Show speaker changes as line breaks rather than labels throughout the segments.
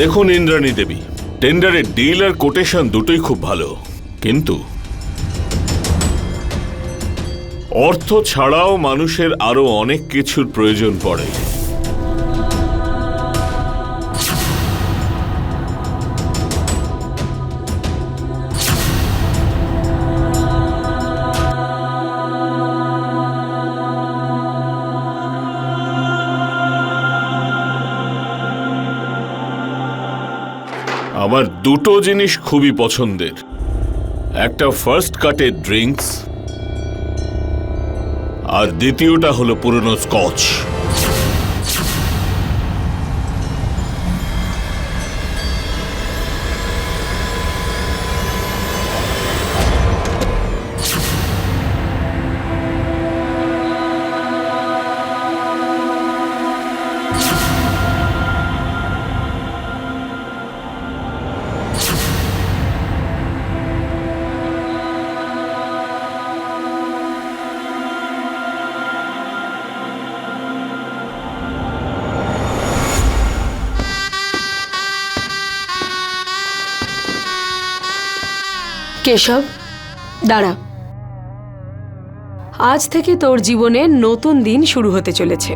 দেখুন ইন্দ্রাণী দেবী, টেন্ডারের ডিল আর কোটেশন দুটোই খুব ভালো, কিন্তু অর্থ ছাড়াও মানুষের আরো অনেক কিছুর প্রয়োজন পড়ে। আমার দুটো জিনিস খুবই পছন্দের, একটা ফার্স্ট কাটের ড্রিঙ্কস আর দ্বিতীয়টা হলো পুরনো স্কচ।
কেশব, দাঁড়া। আজ থেকে তোর জীবনে নতুন দিন শুরু হতে চলেছে।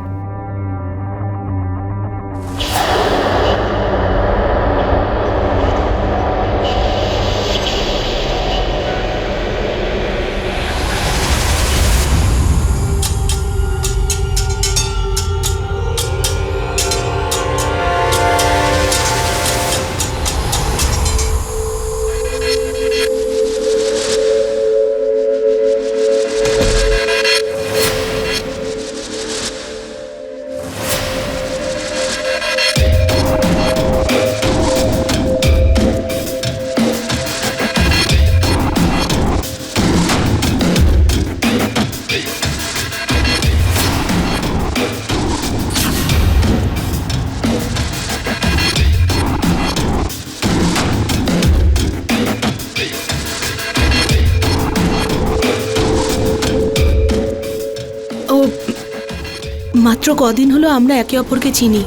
মাত্র কদিন হলো আমরা একে অপরকে চিনি,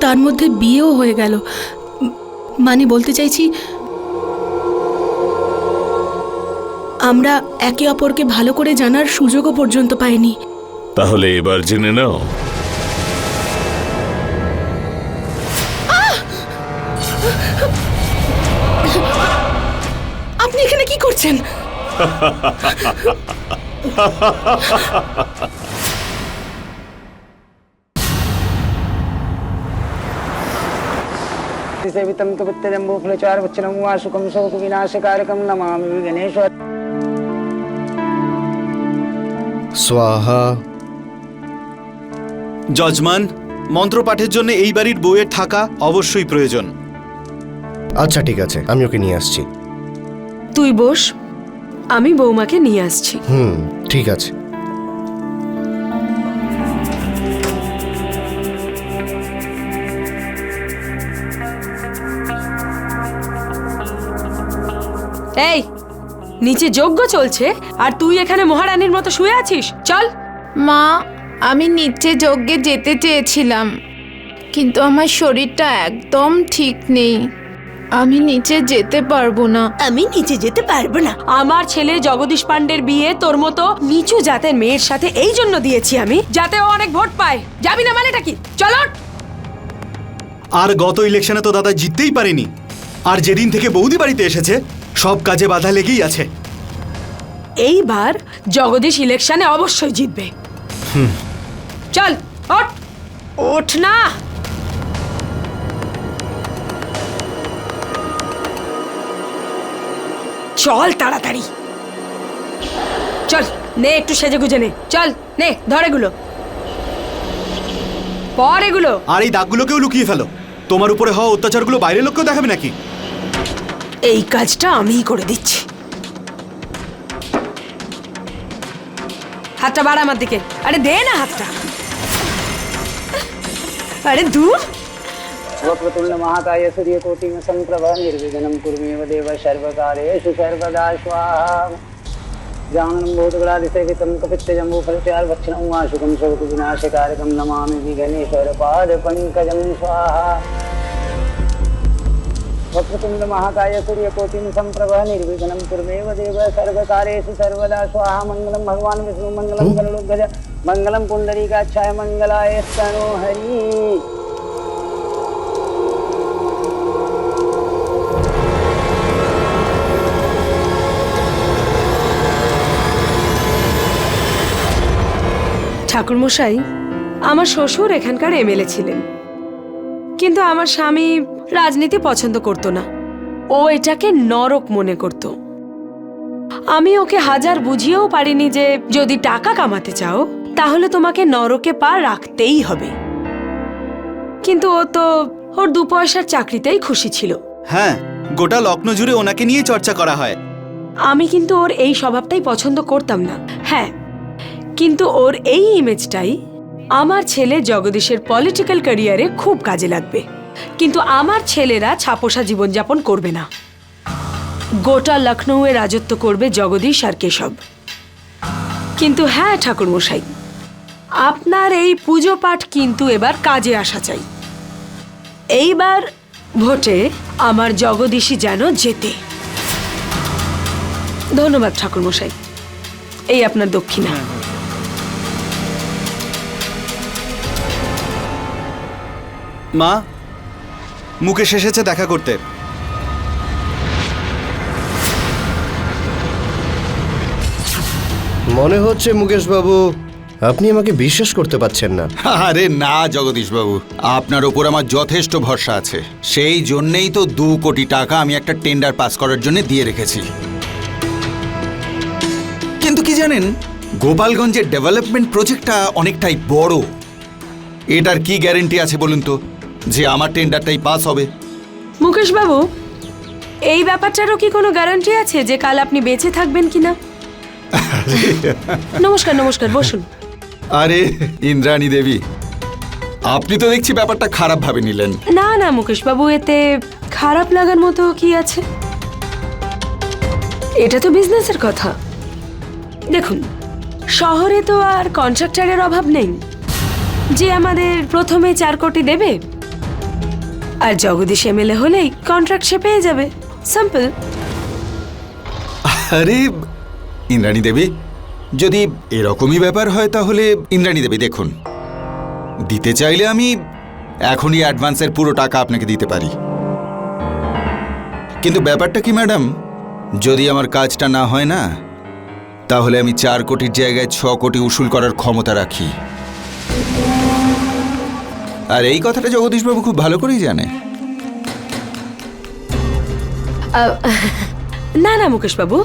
তার মধ্যে বিয়েও হয়ে গেল। মানে বলতে চাইছি, আমরা একে অপরকে ভালো করে জানার সুযোগও পর্যন্ত পাইনি।
তাহলে এবার জেনে নাও।
আপনি এখানে কি করছেন?
सेवितं कपित्तजम्बूफलचारुवच्चनं वासुकं शोकविनाशकारकं नमामि गणेश्वर।
स्वाहा।
যজমান, মন্ত্রপাঠের জন্য এই বাড়ির বউয়ের থাকা অবশ্যই প্রয়োজন।
আচ্ছা ঠিক আছে, আমি ওকে নিয়ে আসছি।
তুই বস, আমি বৌমাকে নিয়ে আসছি।
ঠিক আছে।
এই, নিচে যজ্ঞ চলছে আর তুই এখানে মহারানীর মতো শুয়ে আছিস? চল।
মা, আমি নিচে যজ্ঞে যেতে চেয়েছিলাম, কিন্তু আমার শরীরটা একদম ঠিক নেই, আমি নিচে যেতে পারবো না।
আমি নিচে যেতে পারবো না।
আমার ছেলে জগদীশ পান্ডের বিয়ে তোর মতো নিচু জাতের মেয়ের সাথে এই জন্য দিয়েছি আমি, যাতে ও অনেক ভোট পায়। যাবি না মানেটা কি? চলো।
আর গত ইলেকশনে তো দাদা জিততেই পারেনি, আর যেদিন থেকে বৌদি বাড়িতে এসেছে সব কাজে বাধা লেগেই আছে।
এইবার জগদীশ ইলেকশনে অবশ্যই জিতবে। চল ওঠ, ওঠ না। চল তাড়াতাড়ি, চল। নে একটু সেজে গুজে নে, চল নে, ধর এগুলো, পর এগুলো।
আর এই দাগগুলোকেও লুকিয়ে ফেলো। তোমার উপরে হওয়া অত্যাচারগুলো বাইরের লোককেও দেখাবে নাকি?
এই কাজটা আমিই করে দিচ্ছি। হাতটা বাড়া আমার দিকে। আরে দে না হাতটা। আরে দূর।
वक्रतुण्ड महाकाय सूर्यकोटिं समप्रभा निर्विघ्नं कुरु मे देव सर्वकार्येषु सर्वदा स्वाहा। जाननं भूतगणादिसेवितं कपित्तजम्बूफलचारुभक्षणं वासुकं शोकविनाशकारकं नमामि विघ्नेश्वरपादपङ्कजं स्वाहा वक्रतुण्डमहाकाय सूर्यकोटिं सम्प्रभः निर्विघ्नं कुर्मेव देव सर्वकार्येषु सर्वदा स्वाहा मङ्गलं भगवान् विष्णु मङ्गलं गरुडध्वज मङ्गलं पुण्डरीकाक्षाय मङ्गलाय स्तनो हरि।
ঠাকুরমশাই, আমার শ্বশুর এখানকার এমএলএ ছিলেন, কিন্তু আমার স্বামী রাজনীতি পছন্দ করত না। ও এটাকে নরক মনে করত। আমি ওকে হাজার বুঝিয়েও পারিনি যে যদি টাকা কামাতে চাও তাহলে তোমাকে নরকে পা রাখতেই হবে, কিন্তু ও তো ওর 2 পয়সার চাকরিতেই খুশি ছিল।
হ্যাঁ, গোটা লখনৌ জুড়ে ওনাকে নিয়ে চর্চা করা হয়।
আমি কিন্তু ওর এই স্বভাবটাই পছন্দ করতাম না। হ্যাঁ, কিন্তু ওর এই ইমেজটাই আমার ছেলে জগদীশের পলিটিক্যাল ক্যারিয়ারে খুব কাজে লাগবে। কিন্তু আমার ছেলেরা ছাপোষা জীবনযাপন করবে না। গোটা লখনৌয়ে রাজত্ব করবে জগদীশ আর কেশব। কিন্তু হ্যাঁ ঠাকুরমশাই, আপনার এই পুজো পাঠ কিন্তু এবার কাজে আসা চাই। এইবার ভোটে আমার জগদীশই যেন জেতে। ধন্যবাদ ঠাকুরমশাই, এই আপনার দক্ষিণা।
মা, মুকেশ এসেছে দেখা করতে।
মনে হচ্ছে মুকেশ বাবু আপনি আমাকে বিশ্বাস করতে পারছেন না।
আরে না জগদীশ বাবু, আপনার ওপর আমার যথেষ্ট ভরসা আছে। সেই জন্যেই তো 2 কোটি টাকা আমি একটা টেন্ডার পাস করার জন্য দিয়ে রেখেছি। কিন্তু কি জানেন, গোপালগঞ্জের ডেভেলপমেন্ট প্রজেক্টটা অনেকটাই বড়। এটার কি গ্যারেন্টি আছে বলুন তো যে আমার টেন্ডারটাই পাস হবে?
মুকেশ বাবু, এই ব্যাপারটারও কি কোনো গ্যারান্টি আছে যে কাল আপনি বেঁচে থাকবেন কিনা? নমস্কার নমস্কার, বসুন।
আরে ইন্দ্রাণী দেবী, আপনি তো দেখছি ব্যাপারটা খারাপ ভাবে নিলেন।
না না মুকেশ বাবু, এতে খারাপ লাগার মতো কি আছে? এটা তো বিজনেসের কথা। দেখুন, শহরে তো আর কন্ট্রাক্টরের অভাব নেই যে আমাদের প্রথমে 4 কোটি দেবে, আর জগদীশ এমএলএ হলেই কন্ট্রাক্ট সে পেয়ে যাবে। সিম্পল।
আরে ইন্দ্রাণী দেবী, যদি এরকমই ব্যাপার হয় তাহলে ইন্দ্রাণী দেবী দেখুন, দিতে চাইলে আমি এখনই অ্যাডভান্সের পুরো টাকা আপনাকে দিতে পারি। কিন্তু ব্যাপারটা কি ম্যাডাম, যদি আমার কাজটা না হয় না, তাহলে আমি 4 কোটির জায়গায় 6 কোটি উসুল করার ক্ষমতা রাখি। আর এই কথাটা জগদীশবাবু খুব ভালো করেই জানে।
না না মুকেশ বাবু,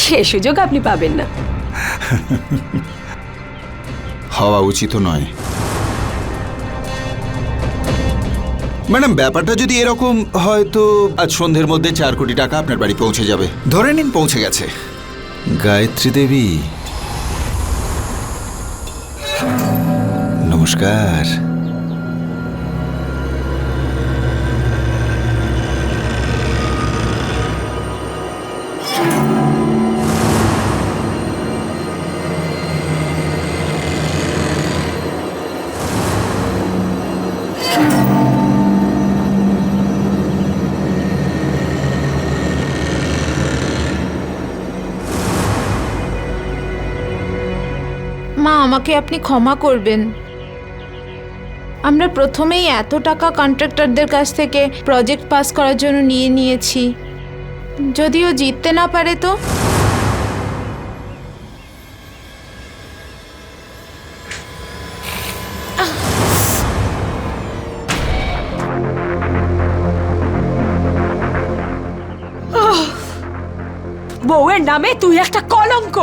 সে সুযোগ আপনি পাবেন না।
হওয়া উচিত নয় ম্যাডাম। ব্যাপারটা যদি এরকম হয় তো আজ সন্ধ্যের মধ্যে 4 কোটি টাকা আপনার বাড়ি পৌঁছে যাবে। ধরে নিন পৌঁছে গেছে। গায়ত্রী দেবী, নমস্কার।
মা, আমাকে আপনি ক্ষমা করবেন। আমরা প্রথমেই এত টাকা কন্ট্রাক্টরদের কাছ থেকে প্রজেক্ট পাস করার জন্য নিয়েছি। যদিও জিততে না পারে তো?
বউয়ের নামে তুই একটা কলঙ্ক।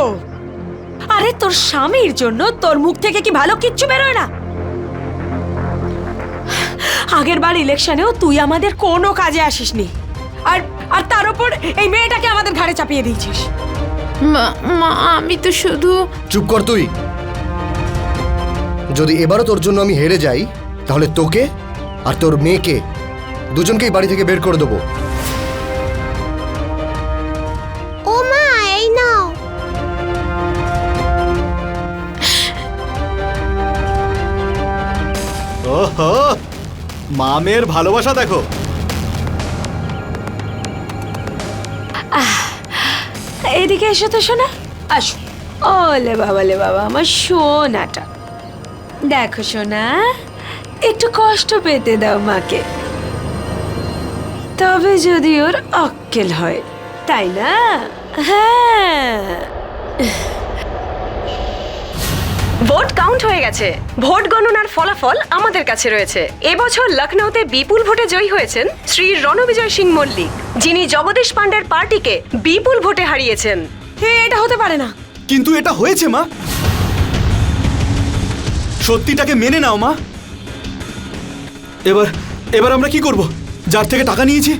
আরে তোর স্বামীর জন্য তোর মুখ থেকে কি ভালো কিচ্ছু বেরোয় না? আগের বার ইলেকশনেও তুই আমাদের কোনো কাজে আসিসনি, আর আর তার উপর এই মেয়েটাকে আমাদের ঘাড়ে চাপিয়ে দিয়েছিস।
মা, আমি তো শুধু...
চুপ কর তুই। যদি এবারও তোর জন্য আমি হেরে যাই তাহলে তোকে আর তোর মেয়েকে দুজনকেই বাড়ি থেকে বের করে দেবো।
ও মা, এই নাও।
ওহো, মামের ভালোবাসা দেখো।
এদিকে এসো তো শোনা, আসো। ওলে বাবা লে বাবা, আমার সোনাটা। দেখো সোনা, একটু কষ্ট পেতে দাও মাকে, তবে যদি ওর অক্কেল হয়, তাই না? হ্যাঁ।
ভোট কাউন্ট হয়ে গেছে। ভোট গণনার ফলাফল আমাদের কাছে রয়েছে। এবছর লখনৌতে বিপুল ভোটে জয়ী হয়েছেন শ্রী রণবিজয় সিং মল্লিক, যিনি জগদীশ পান্ডের পার্টিকে বিপুল ভোটে হারিয়েছেন।
এটা হতে পারে না।
কিন্তু এটা হয়েছে মা, সত্যিটাকে মেনে নাও মা। এবার এবার আমরা কি করব? যার থেকে টাকা নিয়েছি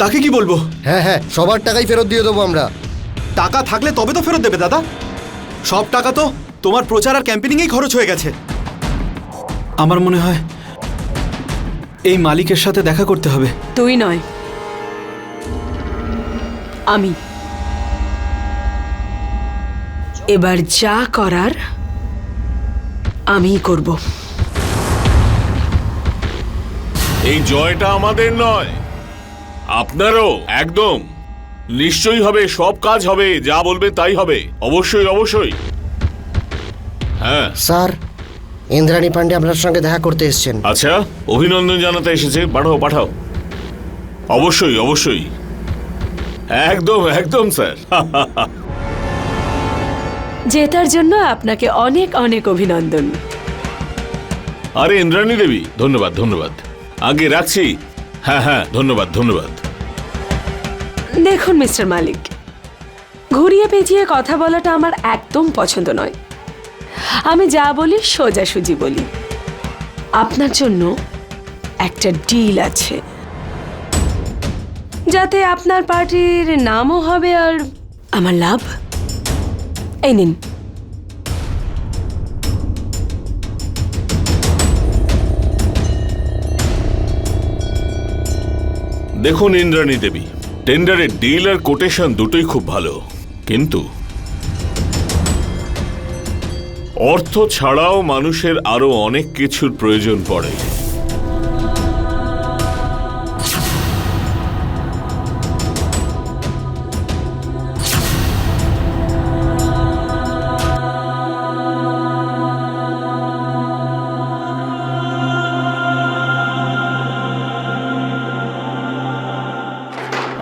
তাকে কি বলবো?
হ্যাঁ হ্যাঁ, সবার টাকাই ফেরত দিয়ে দেবো আমরা।
টাকা থাকলে তবে তো ফেরত দেবে দাদা। সব টাকা তো তোমার প্রচার আর ক্যাম্পেনিংয়েই খরচ হয়ে গেছে। আমার মনে হয় এই মালিকের সাথে দেখা করতে হবে।
তুই নয়, আমি। এবার যা করার আমিই করব।
এই জয়টা আমাদের নয়, আপনারও। একদম নিশ্চয়ই হবে, সব কাজ হবে, যা বলবে তাই হবে। অবশ্যই অবশ্যই। হ্যাঁ
স্যার, ইন্দ্রাণী পান্ডে আপনার সঙ্গে দেখা করতে এসেছেন।
আচ্ছা, অভিনন্দন জানাতে এসেছে, পাঠাও পাঠাও। অবশ্যই অবশ্যই, একদম একদম স্যার।
জেতার জন্য আপনাকে অনেক অনেক অভিনন্দন।
আরে ইন্দ্রাণী দেবী, ধন্যবাদ ধন্যবাদ। আগে রাখছি। হ্যাঁ হ্যাঁ, ধন্যবাদ ধন্যবাদ।
দেখুন মিস্টার মালিক, ঘুরিয়ে পেঁচিয়ে কথা বলাটা আমার একদম পছন্দ নয়। আমি যা বলি সোজাসুজি বলি। আপনার জন্য একটা ডিল আছে, যাতে আপনার পার্টির নামও হবে আর আমার লাভ। এই নিন।
দেখুন ইন্দ্রাণী দেবী, টেন্ডারের ডিল আর কোটেশন দুটোই খুব ভালো, কিন্তু অর্থ ছাড়াও মানুষের আরো অনেক কিছুর প্রয়োজন পড়ে।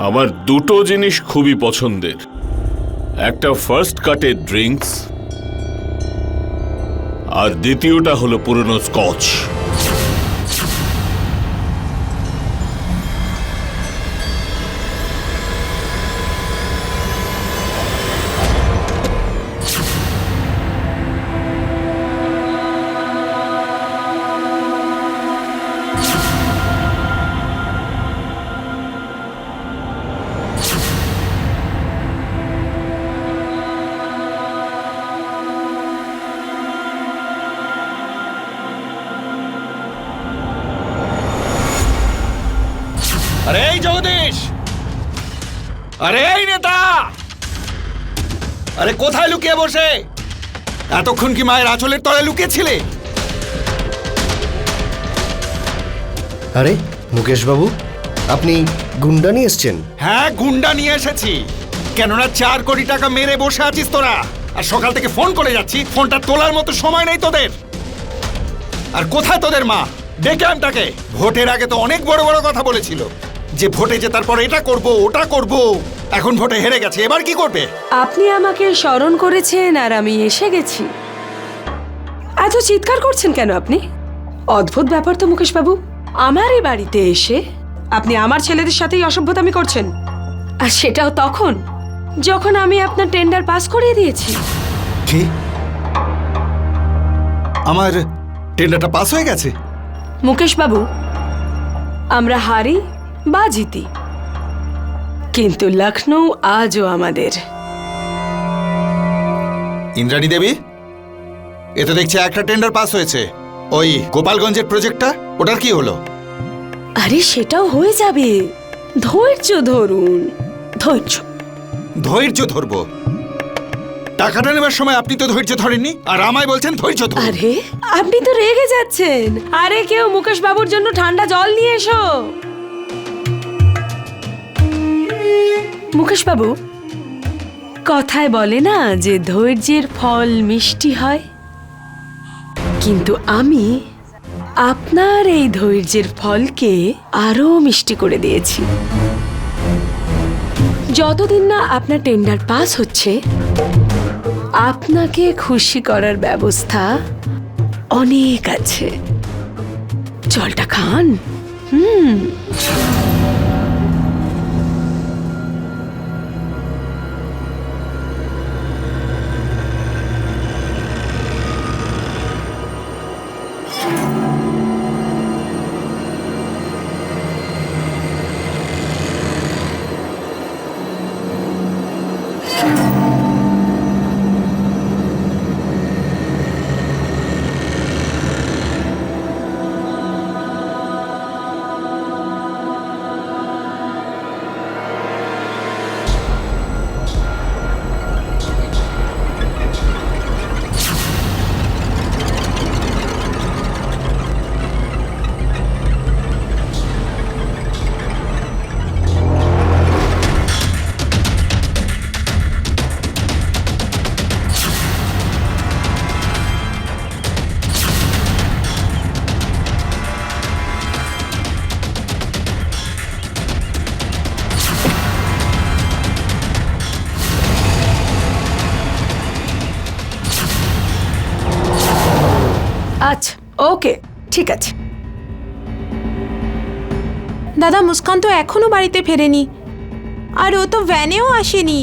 আমার দুটো জিনিস খুবই পছন্দের, একটা ফার্স্ট কাটের ড্রিঙ্কস আর দ্বিতীয়টা হলো পুরনো স্কচ।
আরে এই জগদীশ, আরে এই নেতা, আরে কোথায় লুকিয়ে বসে? এতক্ষণ কি মায়ের আঁচলের তলায় লুকিয়েছিলে?
আরে মুকেশ বাবু, আপনি গুন্ডা নিয়ে এসছেন?
হ্যাঁ, গুন্ডা নিয়ে এসেছি। কেননা 4 কোটি টাকা মেরে বসে আছিস তোরা, আর সকাল থেকে ফোন করে যাচ্ছি, ফোনটা তোলার মতো সময় নেই তোদের। আর কোথায় তোদের মা? ডেকে আন তাকে। ভোটের আগে তো অনেক বড় বড় কথা বলেছিল, যে ভোটে জেতার পর এটা করব ওটা করব। এখন ভোটে হেরে গেছে, এবার কি করবে?
আপনি আমাকে স্মরণ করেছেন আর আমি এসে গেছি। এত চিৎকার করছেন কেন আপনি? অদ্ভুত ব্যাপার তো মুকেশ বাবু, আমারই বাড়িতে এসে আপনি আমার ছেলেদের সাথেই অসভ্যতামি করছেন, আর সেটাও তখন যখন আমি আপনার টেন্ডার পাস করিয়ে দিয়েছি।
কি? আমার টেন্ডারটা পাস হয়ে গেছে?
মুকেশ বাবু, আমরা হারি বা জিতি, কিন্তু লখনৌ আজও আমাদের।
ইন্দ্রাণী দেবী, এ তো দেখছি একটা টেন্ডার পাস হয়েছে। ওই গোপালগঞ্জের প্রজেক্টটা, ওটার কি হলো?
আরে সেটাও হয়ে যাবে, ধৈর্য ধরুন। ধৈর্য
ধৈর্য ধরবো? টাকাটা নেবার সময় আপনি তো ধৈর্য ধরেননি, আর আমায় বলছেন ধৈর্য ধরুন।
আরে আপনি তো রেগে যাচ্ছেন। আরে কেউ মুকেশ বাবুর জন্য ঠান্ডা জল নিয়ে এসো। মুকেশ বাবু, কথায় বলে না যে ধৈর্যের ফল মিষ্টি হয়, কিন্তু আমি আপনার এই ধৈর্যের ফলকে আরো মিষ্টি করে দিয়েছি। যতদিন না আপনার টেন্ডার পাস হচ্ছে, আপনাকে খুশি করার ব্যবস্থা অনেক আছে। জলটা খান। আচ্ছা, ওকে, ঠিক আছে।
দাদা, মুস্কান তো এখনো বাড়িতে ফেরেনি, আর ও তো ভ্যানেও আসেনি।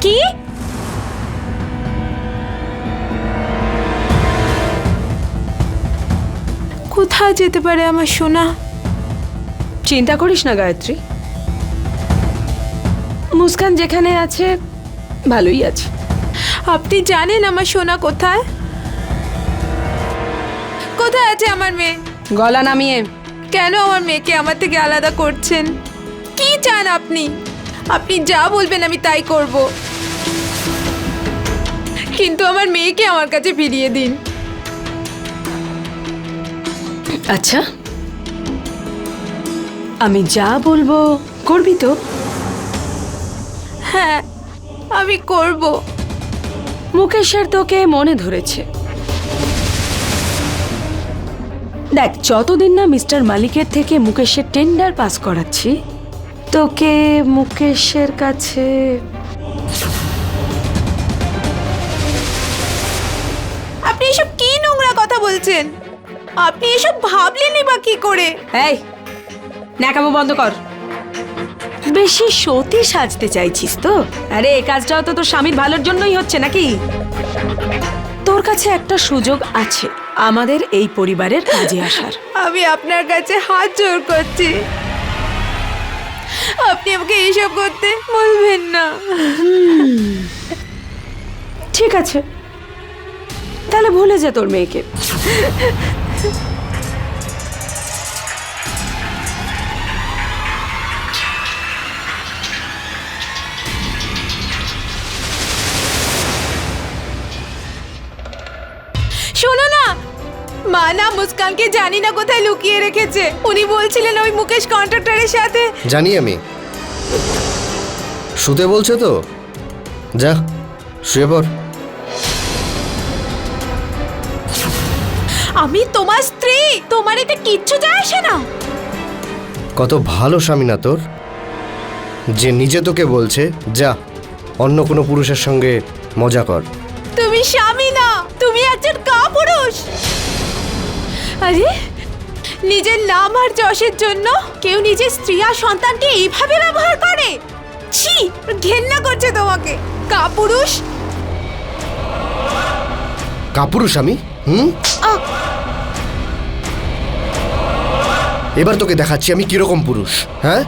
কি? কোথায় যেতে পারে আমার সোনা?
চিন্তা করিস না গায়ত্রী, মুস্কান যেখানে আছে ভালোই আছে।
আপনি জানেন আমার সোনা কোথায়? কোথায় আছে আমার মেয়ে?
গলা নামিয়ে।
কেন আমার মেয়েকে আমার থেকে আলাদা করছেন? কি চান আপনি? আপনি যা বলবেন আমি তাই করব, কিন্তু আমার মেয়েকে আমার কাছে ফিরিয়ে দিন।
আচ্ছা, আমি যা বলবো করবি তো?
হ্যাঁ, আমি করব।
মুকেশের তোকে মনে ধরেছে। দেখ, যতদিন না মিস্টার মালিকের থেকে মুকেশের টেন্ডার পাস করাচ্ছি, তোকে মুকেশের কাছে
আপনি এসব কি নোংরা কথা বলছেন? আপনি এসব ভাবলেনই বা কি করে?
এই ন্যাকামো বন্ধ কর। বেশি সতী সাজতে চাইছিস তো? আরে এই কাজটাও তো তোর স্বামীর ভালোর জন্যই হচ্ছে নাকি? তোর কাছে একটা সুযোগ আছে আমাদের এই পরিবারের কাজে আসার।
আমি আপনার কাছে হাত জোড় করছি, আপনি আমাকে এইসব করতে বলবেন না।
ঠিক আছে, তাহলে ভুলে যা তোর মেয়েকে।
শোনো না, মা না মুস্কানকে জানি না কোথায় লুকিয়ে রেখেছে। উনি বলছিলেন ওই মুকেশ কন্ট্রাক্টরের সাথে।
জানি আমি। শুতে বলছে তো, যা শুয়ে পড়।
আমি তোমার স্ত্রী, তোমার এতে কিচ্ছু যায় আসে না।
কত ভালো স্বামী না তোর, যে নিজে তোকে বলছে যা অন্য কোনো পুরুষের সঙ্গে মজা কর।
তুমি স্বামী না, তুমি একজন কাপুরুষ। আরে, নিজের নাম আর যশের জন্য কেউ নিজের স্ত্রী আর সন্তানকে এইভাবে ব্যবহার করে? ছি, ঘেন্না করছে তোমাকে, কাপুরুষ।
কাপুরুষ আমি? এবার তোকে দেখাচ্ছি আমি কিরকম পুরুষ। হ্যাঁ,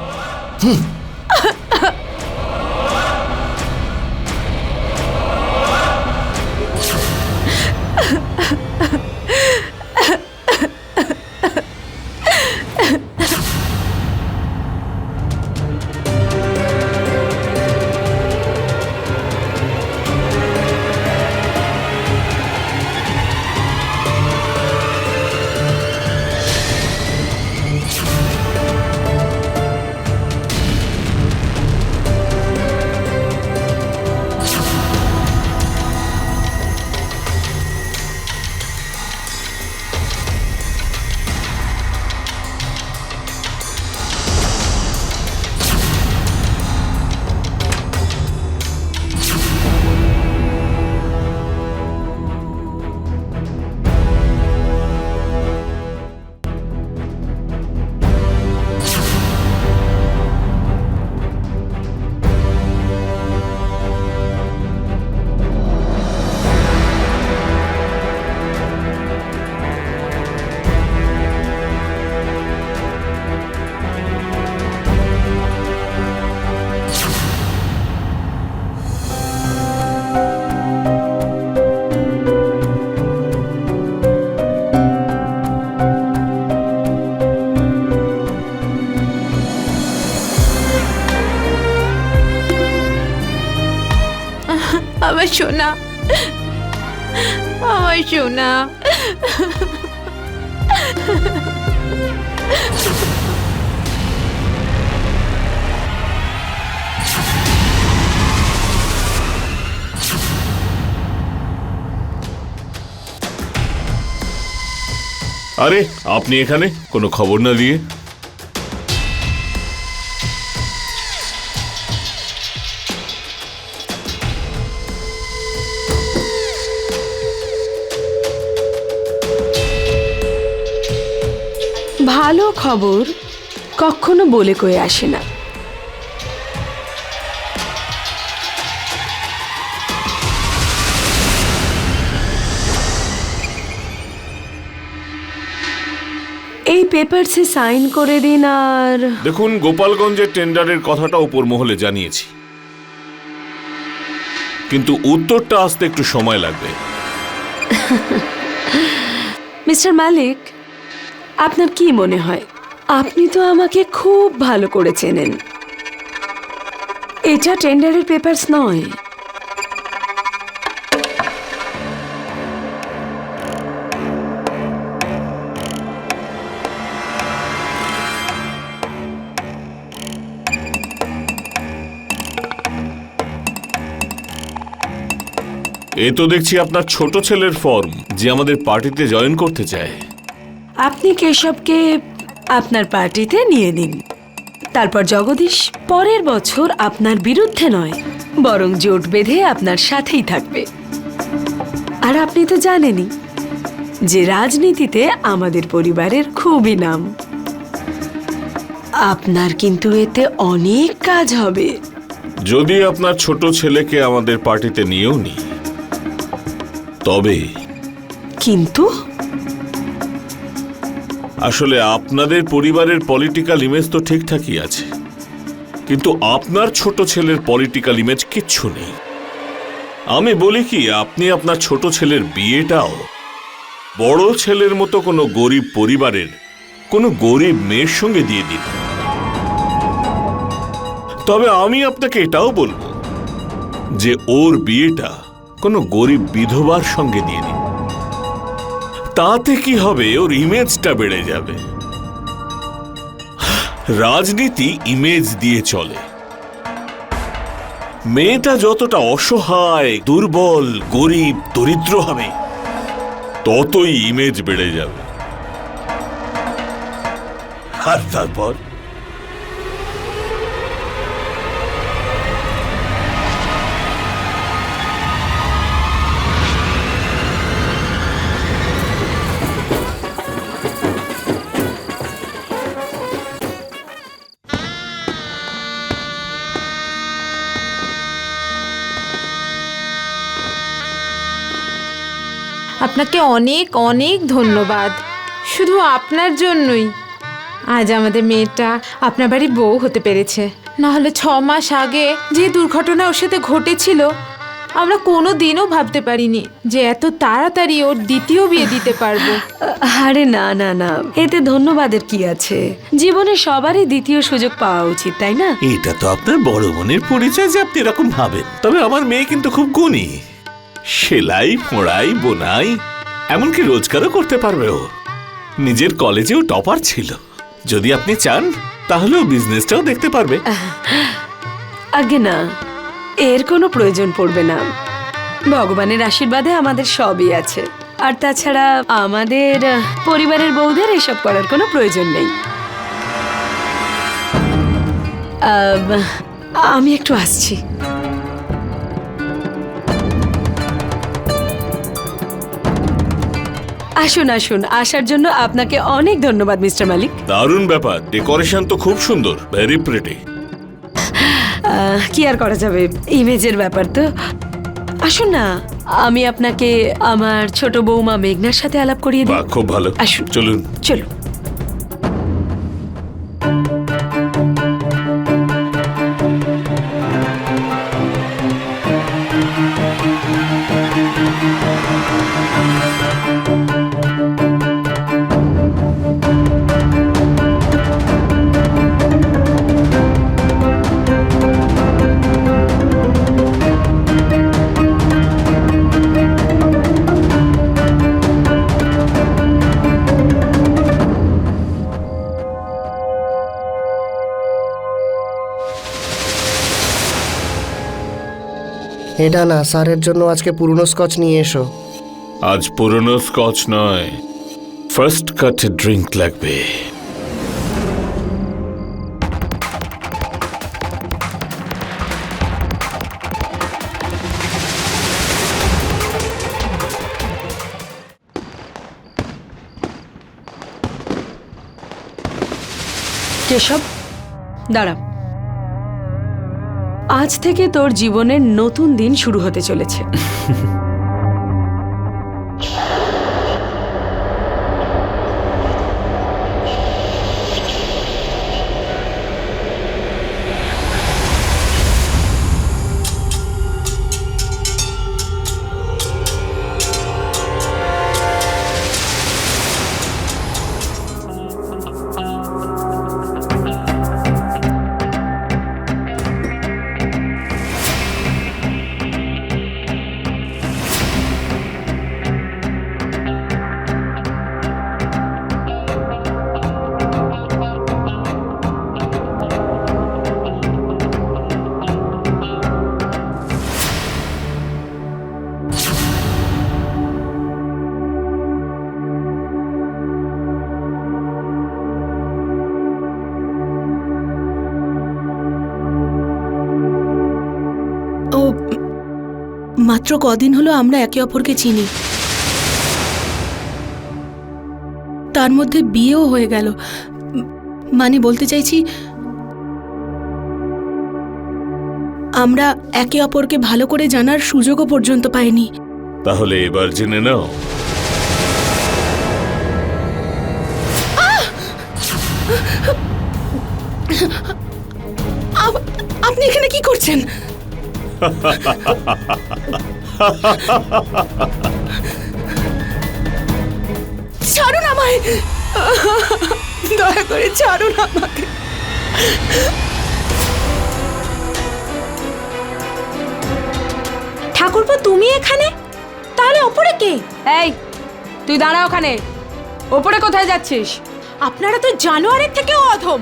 সোনা, আমার সোনা।
আরে আপনি এখানে কোনো খবর না দিয়ে?
ভালো খবর কখনো বলে কয়ে আসে না। এই পেপারসে সাইন করে দিন। আর
দেখুন, গোপালগঞ্জের টেন্ডারের কথাটা উপর মহলে জানিয়েছি, কিন্তু উত্তরটা আসতে একটু সময় লাগবে।
মিস্টার মালিক, আপনার কি মনে হয়? আপনি তো আমাকে খুব ভালো করে চেনেন। এটা টেন্ডারের পেপারস নয়।
এ তো দেখছি আপনার ছোট ছেলের ফর্ম, যে আমাদের পার্টিতে জয়েন করতে চায়।
আপনি কেশবকে আপনার পার্টিতে নিয়ে নিন। তারপর জগদীশ পরের বছর আপনার বিরুদ্ধে নয়, বরং জোট বেঁধে আপনার সাথেই থাকবে। আর আপনি তো জানেনই যে রাজনীতিতে আমাদের পরিবারের খুবই নাম। আপনার কিন্তু এতে অনেক কাজ হবে।
যদি আপনার ছোট ছেলেকে আমাদের পার্টিতে নিয়েও নি, তবে
কিন্তু
আসলে আপনাদের পরিবারের পলিটিক্যাল ইমেজ তো ঠিকঠাকই আছে, কিন্তু আপনার ছোট ছেলের পলিটিক্যাল ইমেজ কিচ্ছু নেই। আমি বলি কি, আপনি আপনার ছোট ছেলের বিয়েটাও বড় ছেলের মতো কোনো গরিব পরিবারের কোনো গরিব মেয়ের সঙ্গে দিয়ে দিন। তবে আমি আপনাকে এটাও বলবো যে ওর বিয়েটা কোনো গরিব বিধবার সঙ্গে দিয়ে দিন। তাতে কি হবে, ওর ইমেজটা বেড়ে যাবে। রাজনীতি ইমেজ দিয়ে চলে। মেয়েটা যতটা অসহায়, দুর্বল, গরিব, দরিদ্র হবে, ততই ইমেজ বেড়ে যাবে। আর তারপর
আপনাকে অনেক অনেক ধন্যবাদ। শুধু আপনার জন্যই আজ আমাদের মেয়েটা আপনার বাড়ির বউ হতে পেরেছে। নাহলে 6 মাস আগে যে দুর্ঘটনা ওর সাথে ঘটেছিল, আমরা কোনো দিনও ভাবতে পারিনি যে এত তাড়াতাড়ি ওর দ্বিতীয় বিয়ে দিতে পারবো।
আরে না না না, এতে ধন্যবাদের কি আছে? জীবনে সবারই দ্বিতীয় সুযোগ পাওয়া উচিত, তাই না?
এটা তো আপনার বড় বোনের পরিচয় যে আপনি এরকম ভাবেন। তবে আমার মেয়ে কিন্তু খুব গুণী, সেলাই, মোড়াই, বোনাই, এমনকি রোজগারও করতে পারবে। ও নিজের কলেজেও টপার ছিল। যদি আপনি চান তাহলেও বিজনেসটাও দেখতে পারবে।
আগে না, এর কোনো প্রয়োজন পড়বে না। ভগবানের আশীর্বাদে আমাদের সবই আছে। আর তাছাড়া আমাদের পরিবারের বউদের এসব করার কোনো প্রয়োজন নেই। আমি একটু আসছি। আসুন আসুন, আসার জন্য আপনাকে অনেক ধন্যবাদ মিস্টার মালিক।
দারুণ ব্যাপার, ডেকোরেশন তো খুব সুন্দর, ভেরি প্রিটি।
কি আর করা যাবে, ইমেজের ব্যাপার তো। আসুন না, আমি আপনাকে আমার ছোট বৌমা মেঘনার সাথে আলাপ করিয়ে দিই।
বাহ, খুব ভালো।
আসুন,
চলুন
চলুন।
এটা না, স্যারের জন্য আজকে পুরনো স্কচ নিয়ে এসো।
আজ পুরনো স্কচ নয়, ফার্স্ট কাট ড্রিঙ্ক লাগবে।
কেশব, দাঁড়া। আজ থেকে তোর জীবনের নতুন দিন শুরু হতে চলেছে।
ও মাত্র কদিন হলো আমরা একে অপরকে চিনি, তার মধ্যে বিয়েও হয়ে গেল। মানে বলতে চাইছি, আমরা একে অপরকে ভালো করে জানার সুযোগও পর্যন্ত পাইনি।
তাহলে এবার জেনে নাও।
আপনি এখানে কি করছেন? ছাড়ুন আমায়, দয়া করে ছাড়ুন আমাকে।
ঠাকুরপো, তুমি এখানে? তাহলে ওপরে কে? এই, তুই দাঁড়া ওখানে। ওপরে কোথায় যাচ্ছিস?
আপনারা তো জানোয়ারের থেকেও অধম।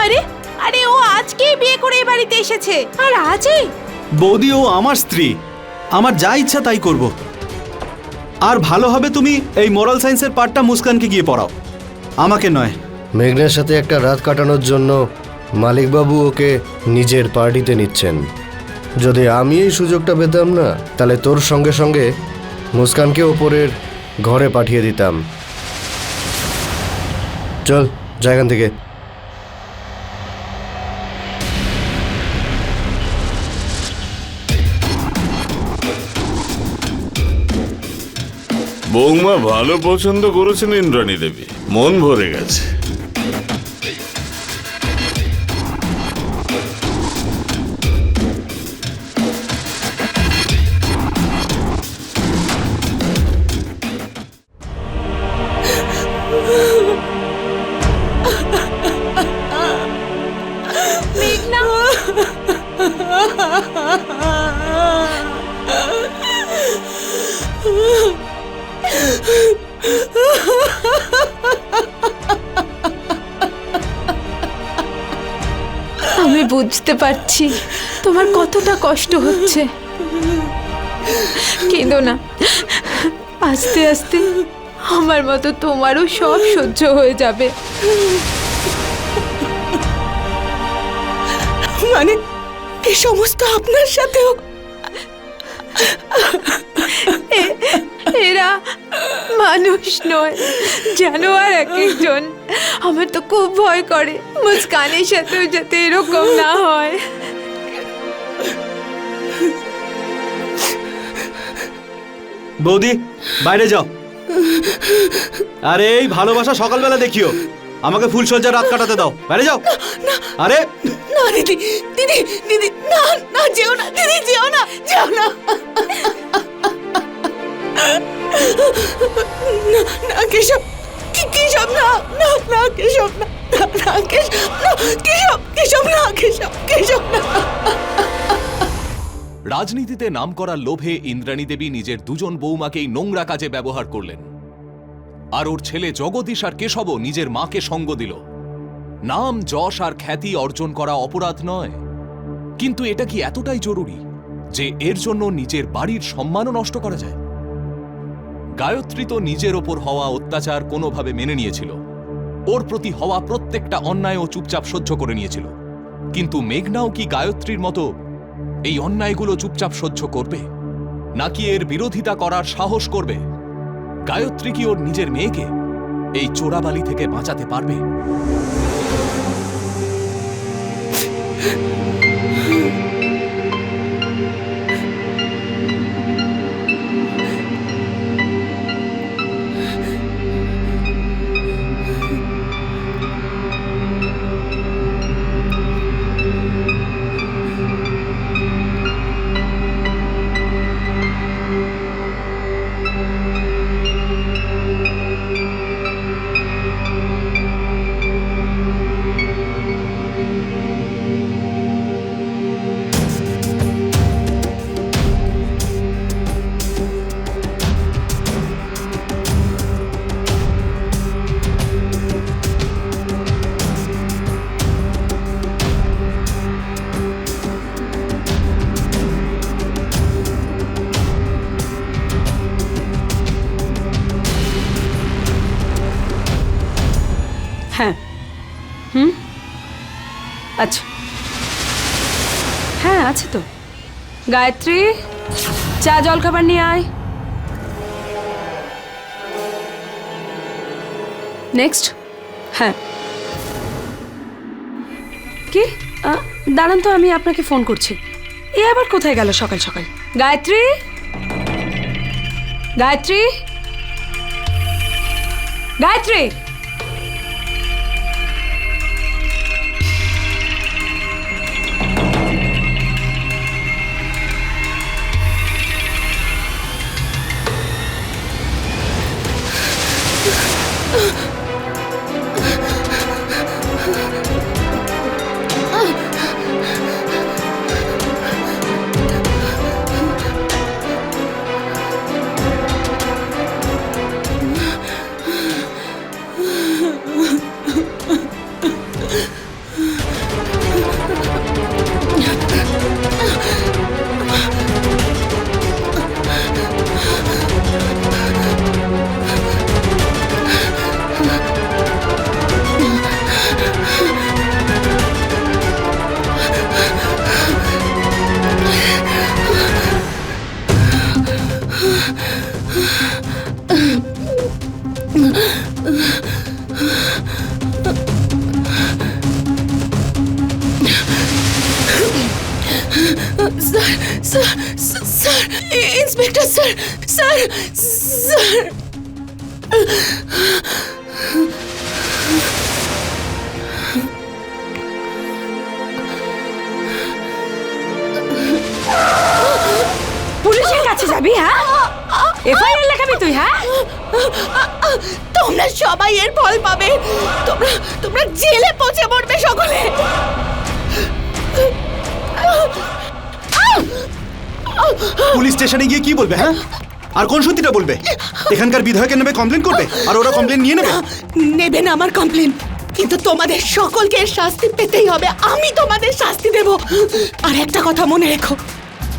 আরে আরে, ও আজকেই বিয়ে করে এই বাড়িতে এসেছে, আর আজই।
বৌদি, ও আমার স্ত্রী, আমার যা ইচ্ছা তাই করব। আর ভালো হবে তুমি এই মোরাল সায়েন্সের পার্টটা মুস্কানকে গিয়ে পড়াও, আমাকে নয়।
মেঘনার সাথে একটা রাত কাটানোর জন্য মালিকবাবু ওকে নিজের পার্টিতে নিচ্ছেন। যদি আমি এই সুযোগটা পেতাম না, তাহলে তোর সঙ্গে সঙ্গে মুস্কানকে ওপরের ঘরে পাঠিয়ে দিতাম। চল জায়গা থেকে।
বৌমা ভালো পছন্দ করেছেন ইন্দ্রাণী দেবী, মন ভরে গেছে।
আমি বুঝতে পারছি তোমার কতটা কষ্ট হচ্ছে। কেঁদো না, আস্তে আস্তে আমার মতো তোমারও সব সহ্য হয়ে যাবে।
মানে এই সমস্ত আপনার সাথেও?
এরা মানুষ নয়, জানোয়ার এক একজন। আমার তো খুব ভয় করে মুস্কানের সাথেও যাতে এরকম না হয়।
বৌদি, বাইরে যাও। আরে এই ভালোবাসা সকালবেলা দেখিও, আমাকে ফুলসজ্জার রাত কাটাতে দাও। বাইরে যাও। আরে
না দিদি, দিদি দিদি, না না, যেও না দিদি, যেও না, যেও না। না কেশব, কেশব না, না না কেশব না, না কেশব না, কেশব, কেশব না, কেশব, কেশব না।
রাজনীতিতে নাম করার লোভে ইন্দ্রাণী দেবী নিজের দুজন বৌমাকেই নোংরা কাজে ব্যবহার করলেন, আর ওর ছেলে জগদীশ আর কেশবও নিজের মাকে সঙ্গ দিল। নাম, যশ আর খ্যাতি অর্জন করা অপরাধ নয়, কিন্তু এটা কি এতটাই জরুরি যে এর জন্য নিজের বাড়ির সম্মানও নষ্ট করা যায়? গায়ত্রী তো নিজের ওপর হওয়া অত্যাচার কোনোভাবে মেনে নিয়েছিল, ওর প্রতি হওয়া প্রত্যেকটা অন্যায় ও চুপচাপ সহ্য করে নিয়েছিল। কিন্তু মেঘনাও কি গায়ত্রীর মতো এই অন্যায়গুলো চুপচাপ সহ্য করবে, নাকি এর বিরোধিতা করার সাহস করবে? গায়ত্রী কি ওর নিজের মেয়েকে এই চোরাবালি থেকে বাঁচাতে পারবে?
হ্যাঁ। আচ্ছা, হ্যাঁ আছে তো। গায়ত্রী, চা জলখাবার নিয়ে আয়। নেক্সট। হ্যাঁ, কি? দাঁড়ান তো, আমি আপনাকে ফোন করছি। এ আবার কোথায় গেল সকাল সকাল? Gayatri, Gayatri, Gayatri.
Sir, inspector sir, sir, sir.
পুলিশের কাছে যাবি? হ্যাঁ, এফআইআর লেখাবি তুই? হ্যাঁ,
তোমরা সবাই এর ফল পাবে। তোমরা জেলে পচে মরবে সকলে।
পুলিশ স্টেশনে গিয়ে কি বলবে? হ্যাঁ, আর কোন সত্যিটা বলবে? এখানকার বিধায়কের নামে কমপ্লেন করবে, আর ওরা কমপ্লেন নিয়ে নেবে?
নেবে না আমার কমপ্লেন, কিন্তু তোমাদের সকলকে এর শাস্তি পেতেই হবে। আমি তোমাদের শাস্তি দেব। আর একটা কথা মনে রেখো,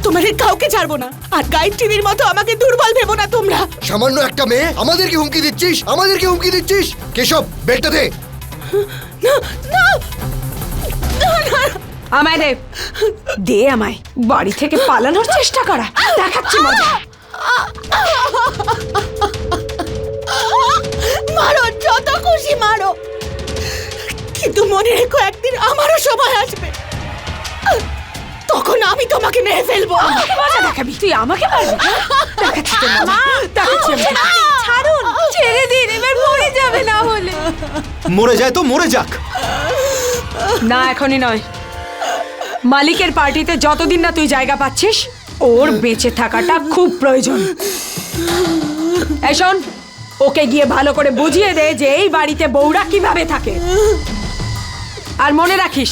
তোমাদের কাউকে ছাড়বো না। আর গায়ত্রীর মতো আমাকে দুর্বল ভেবো না তোমরা।
সামান্য একটা মেয়ে, আমাদেরকে হুমকি দিচ্ছিস? আমাদেরকে হুমকি দিচ্ছিস? কেশব, বেলটা দে।
না, না,
আমায় দে, দে আমায়। বাড়ি থেকে পালানোর চেষ্টা করা, দেখাচ্ছি মজা।
মারো, যত খুশি মারো, কিন্তু মনে রেখো একদিন আমারও সময় আসবে, তখন আমি তোমাকে মেরে ফেলবো।
আমাকে মজা দেখাবি? তুই আমাকে মারবি? দেখাচ্ছি তো মজা, দেখাচ্ছি আমি।
ছাড়ুন, ছেড়ে দিন, এবার মরে যাবে না হলে।
মরে যায় তো মরে যাক।
না, এখনই নয়। মালিকের পার্টিতে যতদিন না তুই জায়গা পাচ্ছিস, ওর বেঁচে থাকাটা খুব প্রয়োজন। এই শোন, ওকে গিয়ে ভালো করে বুঝিয়ে দে যে এই বাড়িতে বউরা কিভাবে থাকে। আর মনে রাখিস,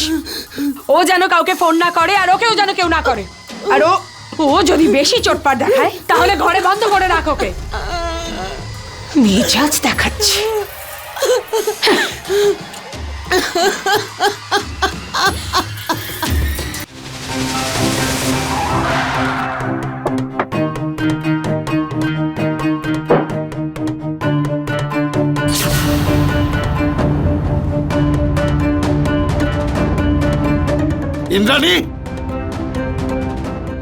ও যেন কাউকে ফোন না করে, আর ওকেও যেন কেউ না করে। আর ও যদি বেশি চোটপাট দেখায়, তাহলে ঘরে বন্ধ করে রাখ ওকে। মেজাজ দেখাচ্ছে।
ইন্দ্রাণী,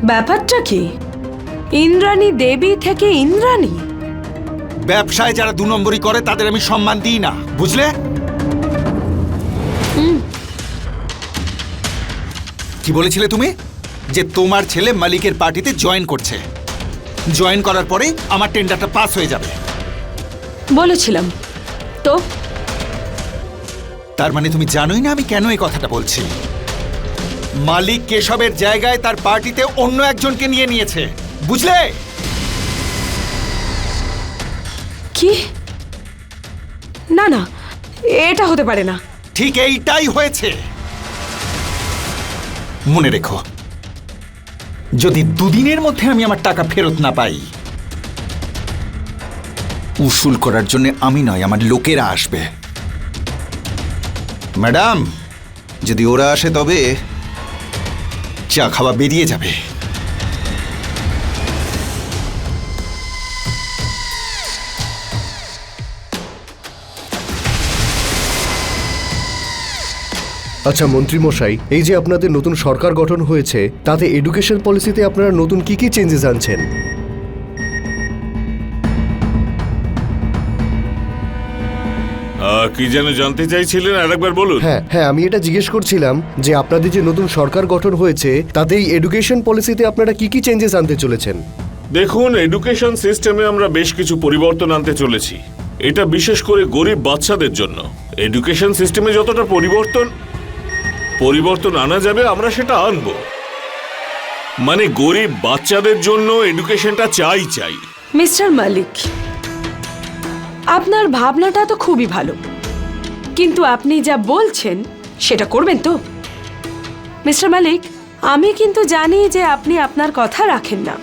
ব্যাপারটা কি? ইন্দ্রাণী দেবী থেকে ইন্দ্রাণী?
ব্যবসায় যারা 2 নম্বরই করে তাদের আমি সম্মান দিই না, বুঝলে? কি বলেছিলে তুমি? যে তোমার ছেলে মালিকের পার্টিতে জয়েন করছে, জয়েন করার পরে আমার টেন্ডারটা পাস হয়ে যাবে।
বলেছিলাম তো।
তার মানে তুমি জানোই না আমি কেন এই কথাটা বলছি। মালিক কেশবের জায়গায় তার পার্টিতে অন্য একজনকে নিয়ে নিয়েছে, বুঝলে?
কি? না না, এটা হতে পারে না।
ঠিক এইটাই হয়েছে। মনে রেখো, যদি 2 দিনের মধ্যে আমি আমার টাকা ফেরত না পাই, উসুল করার জন্য আমি নয়, আমার লোকেরা আসবে। ম্যাডাম, যদি ওরা আসে তবে চা খাওয়া বেরিয়ে যাবে।
আচ্ছা মন্ত্রী মশাই, এই যে আপনাদের নতুন সরকার গঠন হয়েছে, তাতে এডুকেশন পলিসিতে আপনারা নতুন কি কি চেঞ্জেস আনছেন?
কি যেন জানতে চাইছিলেন, আরেকবার বলুন।
হ্যাঁ হ্যাঁ, আমি এটা জিজ্ঞেস করছিলাম যে আপনাদের যে নতুন সরকার গঠন হয়েছে, তাতে এই এডুকেশন পলিসিতে আপনারা কি কি চেঞ্জেস আনতে চলেছেন?
দেখুন, এডুকেশন সিস্টেমে আমরা বেশ কিছু পরিবর্তন আনতে চলেছি। এটা বিশেষ করে গরিব বাচ্চাদের জন্য। এডুকেশন সিস্টেমে যতটা পরিবর্তন আনা যাবে আমরা সেটা আনবো। মানে গরিব বাচ্চাদের জন্য এডুকেশনটা চাই।
মিস্টার মালিক, আপনার ভাবনাটা তো খুবই ভালো, কিন্তু আপনি যা বলছেন সেটা করবেন তো? মিস্টার মালিক, আমি কিন্তু জানি যে আপনি আপনার কথা রাখেন না।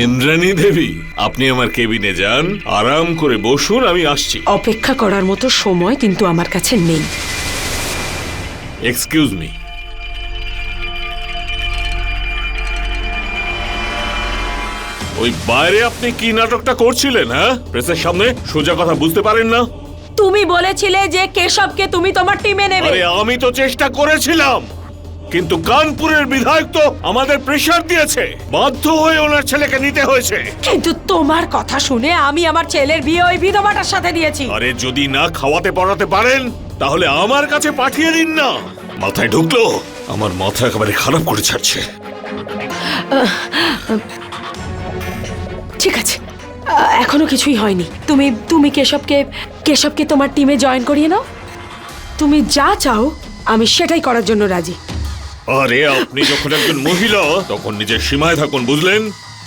ইন্দ্রাণী দেবী, আপনি আমার কেবিনে যান, আরাম করে বসুন, আমি আসছি।
অপেক্ষা করার মতো সময় কিন্তু আমার কাছে নেই।
Excuse me. ওই বাইরে আপনি কি নাটকটা করছিলেন? হ্যাঁ, প্রেসের সামনে সোজা কথা বুঝতে পারেন না?
তুমি বলেছিলে যে কেশবকে তুমি তোমার টিমে নেবে।
আরে আমি তো চেষ্টা করেছিলাম, কিন্তু কানপুরের বিধায়ক তো আমাদের প্রেসার দিয়েছে, বাধ্য হয়ে ওনার ছেলেকে নিতে হয়েছে।
কিন্তু তোমার কথা শুনে আমি আমার ছেলের বিয়ে ওই বিধবাটার সাথে দিয়েছি।
আরে যদি না খাওয়াতে পড়াতে পারেন তাহলে আমার কাছে পাঠিয়ে দিন না। মাথায় ঢুকলো? আমার মাথা একেবারে খারাপ করে ছাড়ছে।
ঠিক আছে, এখনো কিছুই হয়নি। তুমি কেশবকে তোমার টিমে জয়েন করিয়ে নাও। তুমি যা চাও আমি সেটাই করার জন্য রাজি।
আরে আপনি যখন একজন মহিলা তখন নিজের সীমায় থাকুন, বুঝলেন?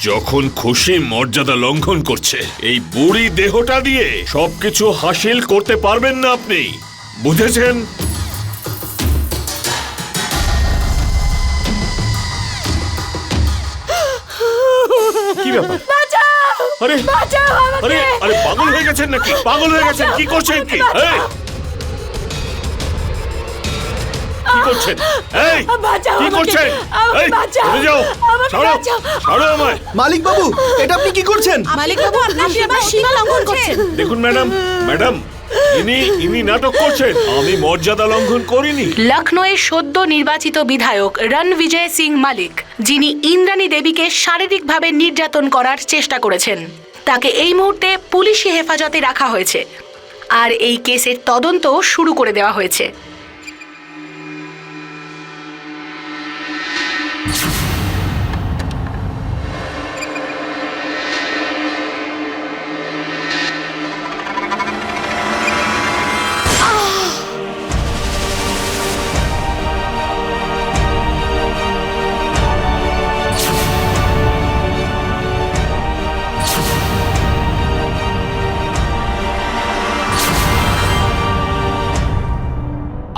যখন খুশি মর্যাদা লঙ্ঘন করছে, এই বুড়ি দেহটা দিয়ে সবকিছু হাসিল করতে পারবেন না আপনি, বুঝেছেন? কি ব্যাপার? আরে আরে আরে পাগল হয়ে গেছেন নাকি? পাগল হয়ে গেছেন? কি করছেন কি? এই! কি করছেন? এই! কি করছেন? এই! চলে যাও! ছাড়ো! ছাড়ো আমায়!
মালিক বাবু, এটা আপনি কি করছেন?
মালিক বাবু, আপনি আমার সীমা লঙ্ঘন করছেন।
দেখুন ম্যাডাম, ইনি নাটক করছেন। আমি মর্যাদা লঙ্ঘন করিনি।
লখনৌয়ের সদ্য নির্বাচিত বিধায়ক রণবিজয় সিং মালিক, যিনি ইন্দ্রাণী দেবীকে শারীরিকভাবে নির্যাতন করার চেষ্টা করেছেন, তাকে এই মুহূর্তে পুলিশি হেফাজতে রাখা হয়েছে আর এই কেসের তদন্ত শুরু করে দেওয়া হয়েছে।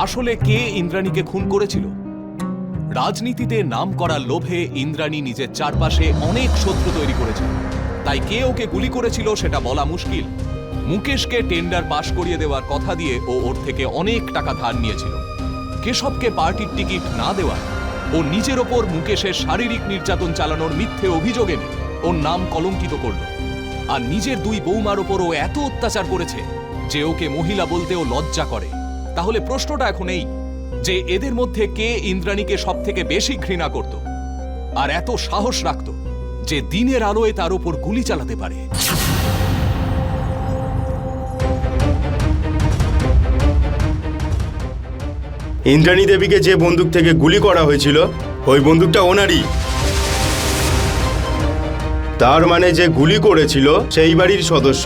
আসলে কে ইন্দ্রাণীকে খুন করেছিল? রাজনীতিতে নাম করার লোভে ইন্দ্রাণী নিজের চারপাশে অনেক শত্রু তৈরি করেছিল, তাই কে ওকে গুলি করেছিল সেটা বলা মুশকিল। মুকেশকে টেন্ডার পাশ করিয়ে দেওয়ার কথা দিয়ে ও ওর থেকে অনেক টাকা ধার নিয়েছিল। কেশবকে পার্টির টিকিট না দেওয়ায় ও নিজের ওপর মুকেশের শারীরিক নির্যাতন চালানোর মিথ্যে অভিযোগ এনে ওর নাম কলঙ্কিত করল। আর নিজের 2 বৌমার ওপর ও এত অত্যাচার করেছে যে ওকে মহিলা বলতেও লজ্জা করে। তাহলে প্রশ্নটা এখন এই যে এদের মধ্যে কে ইন্দ্রাণীকে সব থেকে বেশি ঘৃণা করত আর এত সাহস রাখত যে দিনের আলোয় তার উপর গুলি চালাতে পারে।
ইন্দ্রাণী দেবীকে যে বন্দুক থেকে গুলি করা হয়েছিল ওই বন্দুকটা ওনারই। তার মানে যে গুলি করেছিল সেই বাড়ির সদস্য।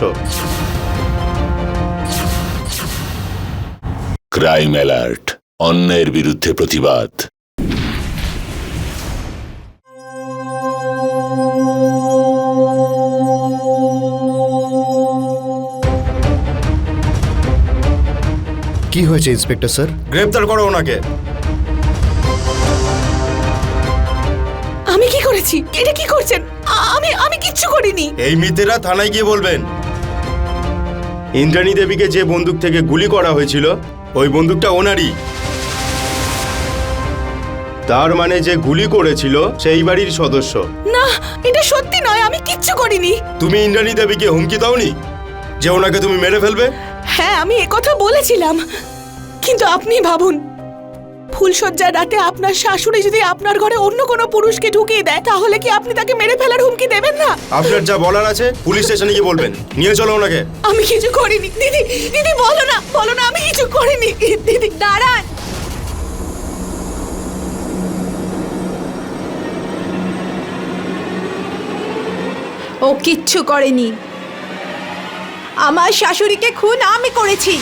ক্রাইম অ্যালার্ট, অন্যায়ের বিরুদ্ধে প্রতিবাদ।
কি হয়েছে ইন্সপেক্টর স্যার?
গ্রেপ্তার করো ওনাকে।
আমি কি করেছি? এটা কি করছেন? আমি কিচ্ছু করিনি।
এই মিথ্যেরা থানায় গিয়ে বলবেন। ইন্দ্রাণী দেবীকে যে বন্দুক থেকে গুলি করা হয়েছিল ওই বন্দুকটা ওনারই। তার মানে যে গুলি করেছিল সেই বাড়ির সদস্য।
না, এটা সত্যি নয়, আমি কিচ্ছু করিনি।
তুমি ইন্দ্রাণী দেবীকে হুমকি দাওনি যে ওনাকে তুমি মেরে ফেলবে?
হ্যাঁ, আমি একথা বলেছিলাম, কিন্তু আপনি ভাবুন, ফুলশয্যার রাতে আপনার শাশুড়ি যদি আপনার ঘরে অন্য কোনো পুরুষকে ঢুকিয়ে দেয়, তাহলে কি আপনি তাকে মেরে ফেলার হুমকি দেবেন না?
আপনার যা বলার আছে পুলিশ স্টেশনে গিয়ে বলবেন। নিয়ে চলো ওনাকে।
আমি কিছু করিনি। দিদি, দিদি বলো না, আমি কিছু করিনি। দিদি দাঁড়ান।
ও কিচ্ছু করেনি। আমার শাশুড়িকে খুন আমি করেছি।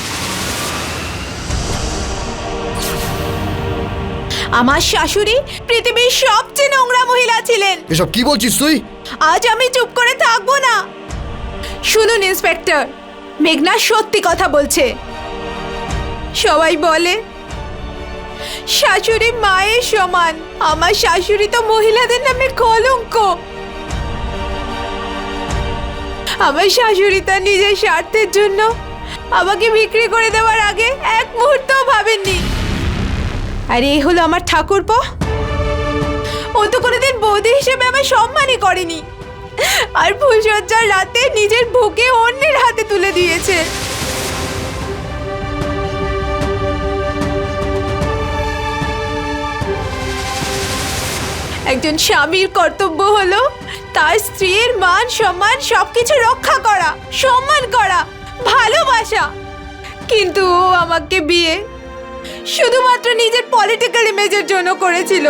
আমার শাশুড়ি পৃথিবীর সবচেয়ে নোংরা মহিলা ছিলেন।
এসব কি বলছিস তুই?
আজ আমি চুপ করে থাকবো না। শুনুন ইন্সপেক্টর, মেঘনা সত্যি কথা বলছে। সবাই বলে শাশুড়ি মায়ের সমান। আমার শাশুড়ি তো মহিলাদের নামে কলঙ্ক। আমার শাশুড়ি তার নিজের স্বার্থের জন্য আমাকে বিক্রি করে দেওয়ার আগে এক মুহূর্তও ভাবেননি। আর এই হলো আমার ঠাকুরপো। ও তো কোনোদিন বৌদি হিসেবে আমার সম্মানই করেনি, আর ফুলশয্যার রাতে নিজের বুকে অন্যের হাতে তুলে দিয়েছে। একজন স্বামীর কর্তব্য হলো তার স্ত্রীর মান সম্মান সবকিছু রক্ষা করা, সম্মান করা, ভালোবাসা। কিন্তু ও আমাকে বিয়ে শুধুমাত্র নিজের পলিটিক্যাল ইমেজের জন্য করেছিল।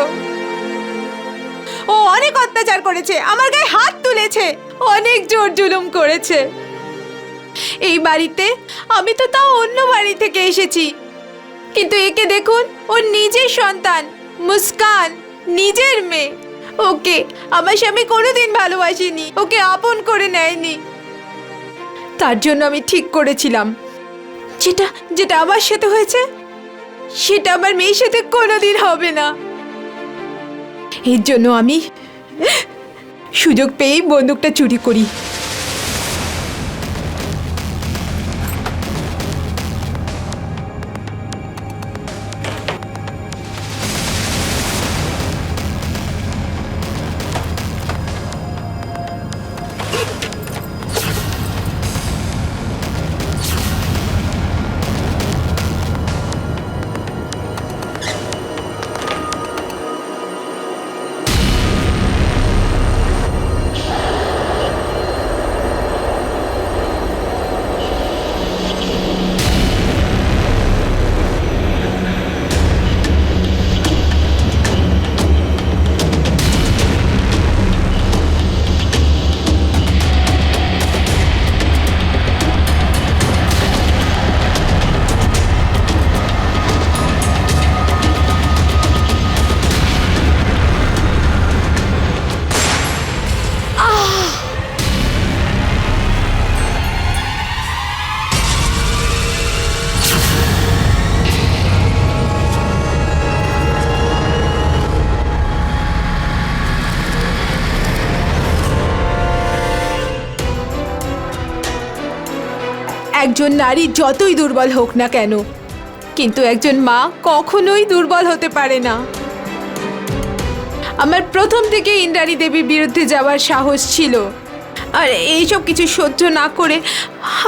ও অনেক অত্যাচার করেছে, আমার গায়ে হাত তুলেছে, অনেক জোর জুলুম করেছে। এই বাড়িতে আমি তো তাও অন্য বাড়ি থেকে এসেছি, কিন্তু একে দেখুন, ওর নিজের সন্তান মুস্কান, নিজের মেয়ে। ওকে আমার স্বামী কোনোদিন ভালোবাসেনি, ওকে আপন করে নেয়নি। তার জন্য আমি ঠিক করেছিলাম যেটা যেটা আমার সাথে হয়েছে সেটা আমার মেয়ের সাথে কোনোদিন হবে না। এর জন্য আমি সুযোগ পেয়েই বন্দুকটা চুরি করি। একজন নারী যতই দুর্বল হোক না কেন, কিন্তু একজন মা কখনোই দুর্বল হতে পারে না। আমার প্রথম থেকে ইন্দ্রাণী দেবীর বিরুদ্ধে যাওয়ার সাহস ছিল, আর এইসব কিছু সহ্য না করে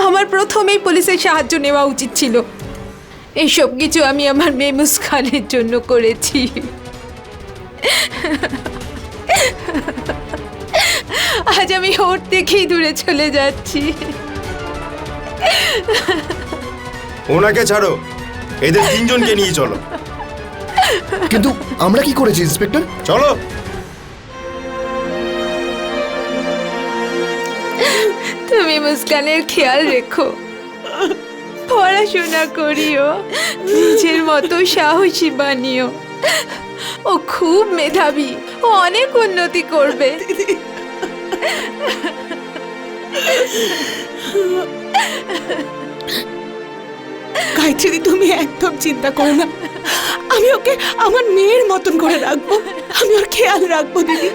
আমার প্রথমেই পুলিশের সাহায্য নেওয়া উচিত ছিল। এইসব কিছু আমি আমার মেয়ে মুস্কানের জন্য করেছি। আজ আমি ওর থেকেই দূরে চলে যাচ্ছি।
ওনাকে ছাড়ো, এদের তিনজনকে নিয়ে চলো।
কিন্তু আমরা কি করেছি ইন্সপেক্টর?
চলো।
তুমি মুস্কানের খেয়াল রেখো, পড়াশোনা করিও, নিজের মতো সাহসী বানিও। ও খুব মেধাবী, ও অনেক উন্নতি করবে।
গায়ত্রী, তুমি একদম চিন্তা করো না, আমি ওকে আমার মেয়ের মতন করে রাখবো, আমি ওর খেয়াল রাখবো দিদি।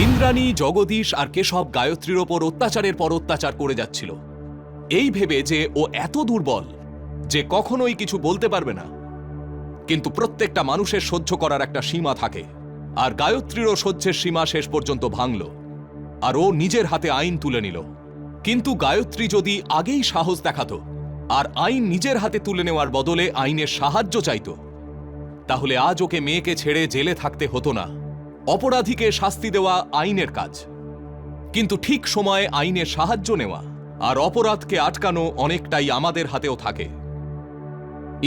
ইন্দ্রাণী, জগদীশ আর কেশব গায়ত্রীর ওপর অত্যাচারের পর অত্যাচার করে যাচ্ছিল, এই ভেবে যে ও এত দুর্বল যে কখনোই কিছু বলতে পারবে না। কিন্তু প্রত্যেকটা মানুষের সহ্য করার একটা সীমা থাকে, আর গায়ত্রীরও সহ্যের সীমা শেষ পর্যন্ত ভাঙল, আর ও নিজের হাতে আইন তুলে নিল। কিন্তু গায়ত্রী যদি আগেই সাহস দেখাতো আর আইন নিজের হাতে তুলে নেওয়ার বদলে আইনের সাহায্য চাইতো, তাহলে আজ ওকে মেয়েকে ছেড়ে জেলে থাকতে হতো না। অপরাধীকে শাস্তি দেওয়া আইনের কাজ, কিন্তু ঠিক সময়ে আইনের সাহায্য নেওয়া আর অপরাধকে আটকানো অনেকটাই আমাদের হাতেও থাকে।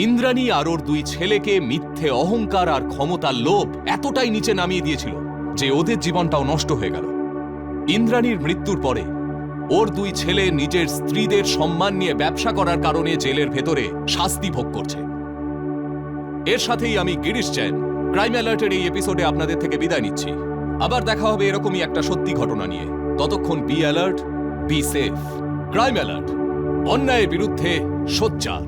ইন্দ্রাণী আর ওর দুই ছেলেকে মিথ্যে অহংকার আর ক্ষমতার লোভ এতটাই নিচে নামিয়ে দিয়েছিল যে ওদের জীবনটাও নষ্ট হয়ে গেল। ইন্দ্রাণীর মৃত্যুর পরে ওর দুই ছেলে নিজের স্ত্রীদের সম্মান নিয়ে ব্যবসা করার কারণে জেলের ভেতরে শাস্তি ভোগ করছে। এর সাথেই আমি গিরিশ জৈন ক্রাইম অ্যালার্টের এই এপিসোডে আপনাদের থেকে বিদায় নিচ্ছি। আবার দেখা হবে এরকমই একটা সত্যি ঘটনা নিয়ে। ততক্ষণ be alert, be safe. Crime alert, অন্যায়ের বিরুদ্ধে সোচ্চার।